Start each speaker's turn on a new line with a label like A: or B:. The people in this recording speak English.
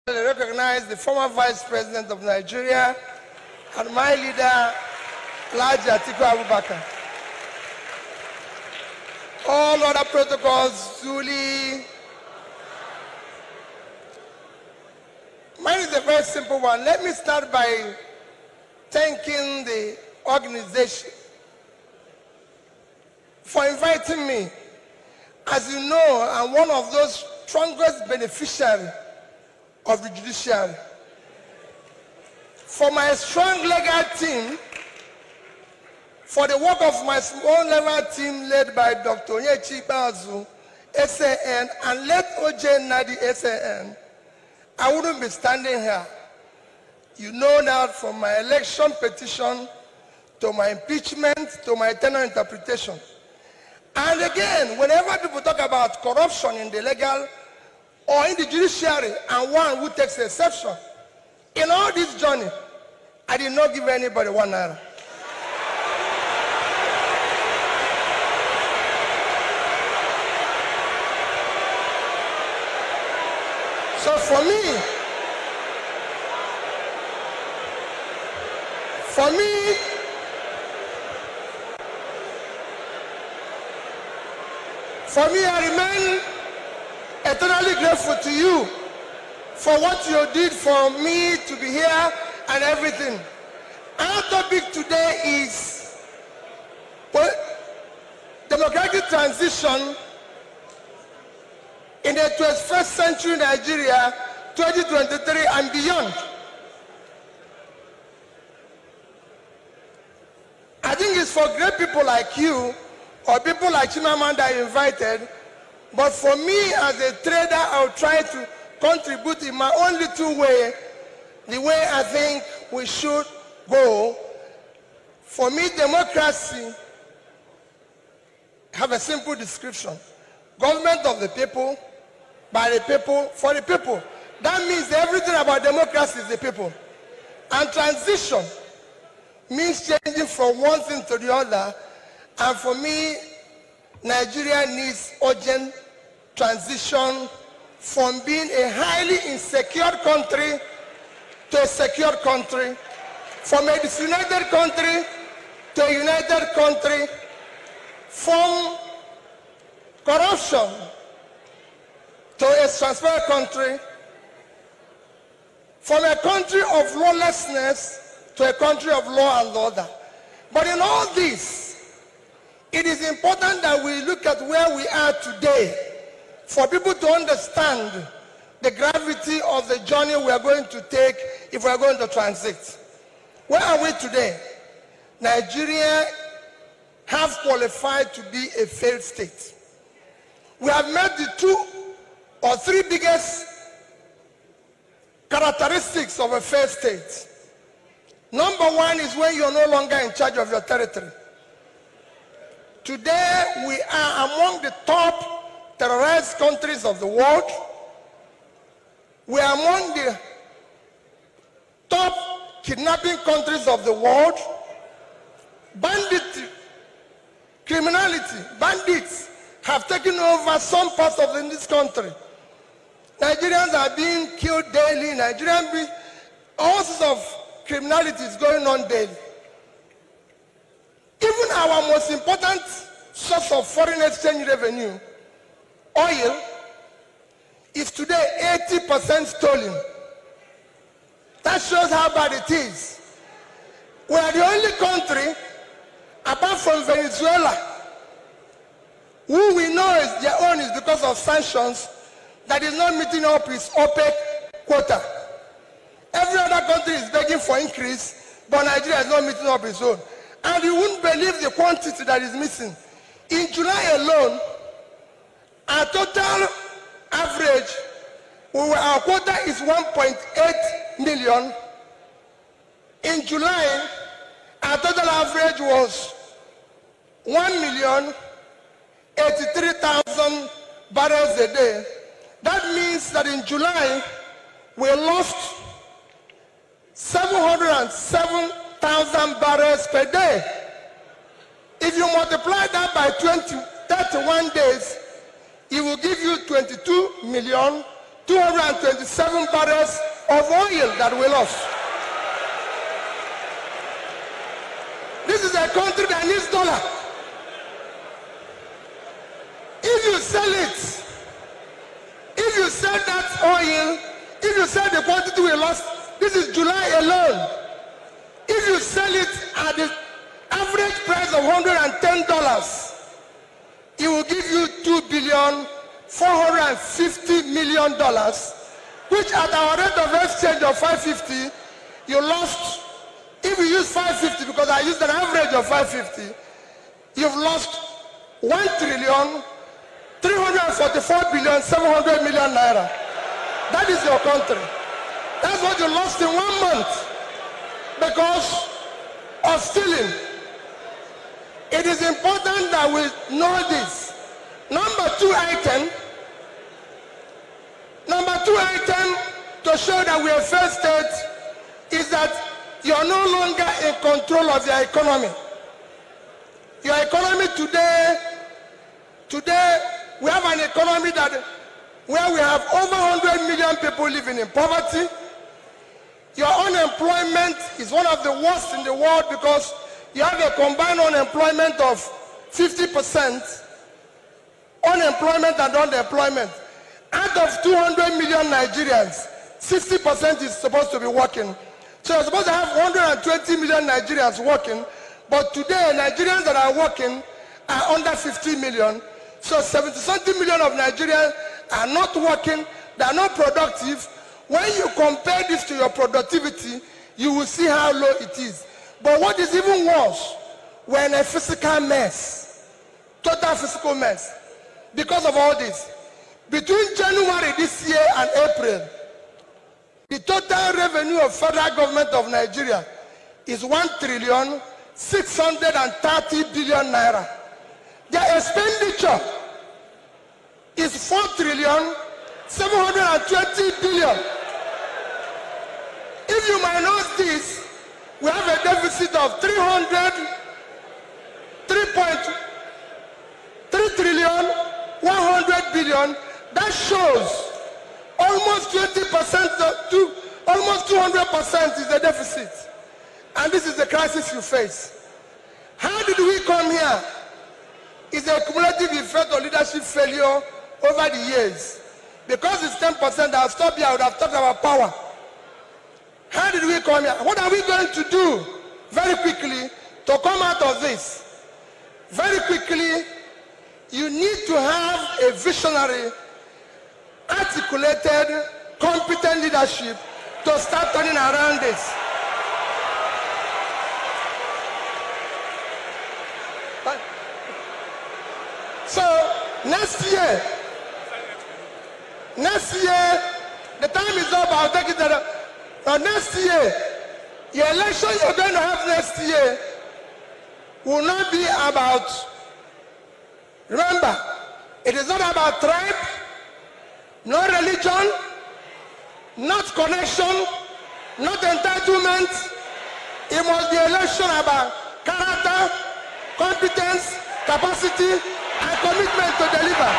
A: I recognize the former Vice President of Nigeria and my leader, Alhaji Atiku Abubakar. All other protocols duly. Mine is a very simple one. Let me start by thanking the organization for inviting me. As you know, I'm one of those strongest beneficiaries of the judiciary. For my strong legal team, for the work of my small level team led by Dr. Onyechi Bazu, SAN, and led OJ Nadi, SAN, I wouldn't be standing here. You know that from my election petition to my impeachment to my tenure interpretation. And again, whenever people talk about corruption in the legal or in the judiciary, and one who takes exception, in all this journey, I did not give anybody 1 naira. So for me, I remain eternally grateful to you for what you did for me to be here and everything. Our topic today is democratic transition in the 21st century Nigeria, 2023 and beyond. I think it's for great people like you or people like Chimamanda invited, but for me as a trader, I'll try to contribute in my own little way, the way I think we should go. For me, democracy have a simple description. Government of the people, by the people, for the people. That means everything about democracy is the people. And transition means changing from one thing to the other. And for me, Nigeria needs urgent transition from being a highly insecure country to a secure country, from a disunited country to a united country, from corruption to a transparent country, from a country of lawlessness to a country of law and order. But in all this, it is important that we look at where we are today for people to understand the gravity of the journey we are going to take if we are going to transit. Where are we today? Nigeria have qualified to be a failed state. We have met the 2 or 3 biggest characteristics of a failed state. Number 1 is when you're no longer in charge of your territory. Today, we are among the top terrorized countries of the world. We are among the top kidnapping countries of the world. Banditry, criminality, bandits have taken over some parts of this country. Nigerians are being killed daily. All sorts of criminality is going on daily. Even our most important source of foreign exchange revenue, oil, is today 80% stolen. That shows how bad it is. We are the only country, apart from Venezuela, who we know is their own is because of sanctions, that is not meeting up its OPEC quota. Every other country is begging for increase, but Nigeria is not meeting up its own. And you wouldn't believe the quantity that is missing. In July alone, our total average, our quota is 1.8 million. In July, our total average was 1,083,000 barrels a day. That means that in July, we lost 707,000 barrels per day. If you multiply that by 31 days, it will give you 22,200,000 227 barrels of oil that we lost. This is a country that needs dollar. If you sell it, if you sell that oil, if you sell the quantity we lost, this is July alone. If you sell it at the average price of $110, it will give you $2,450,000,000, which at our rate of exchange of 550, you lost. If you use 550, because I used an average of 550, you've lost 1,344,700,000,000 naira. That is your country. That's what you lost in 1 month because of stealing. It is important that we know this. Number two item to show that we are failed state is that you are no longer in control of your economy. Your economy today, we have an economy where we have over 100 million people living in poverty. Your unemployment is one of the worst in the world because you have a combined unemployment of 50%, unemployment and underemployment. Out of 200 million Nigerians, 60% is supposed to be working. So you're supposed to have 120 million Nigerians working, but today Nigerians that are working are under 50 million. So 70-something million of Nigerians are not working, they are not productive. When you compare this to your productivity, you will see how low it is. But what is even worse, we're in a physical mess, total physical mess. Because of all this, between January this year and April, the total revenue of federal government of Nigeria is 1,630,000,000,000 naira. Their expenditure is 4,720,000,000,000. If you minus this, we have a deficit of 3.100,000,000,000. That shows almost 20% to almost 200% is the deficit. And this is the crisis you face. How did we come here? It's a cumulative effect of leadership failure over the years. Because it's 10%, I'll stop here, I would have talked about power. How did we come here? What are we going to do very quickly to come out of this? Very quickly, you need to have a visionary, articulated, competent leadership to start turning around this. So next year, the time is up, I'll take it to next year, your election you're going to have next year will not be about, remember, it is not about tribe, no religion, not connection, not entitlement. It must be election about character, competence, capacity, and commitment to deliver.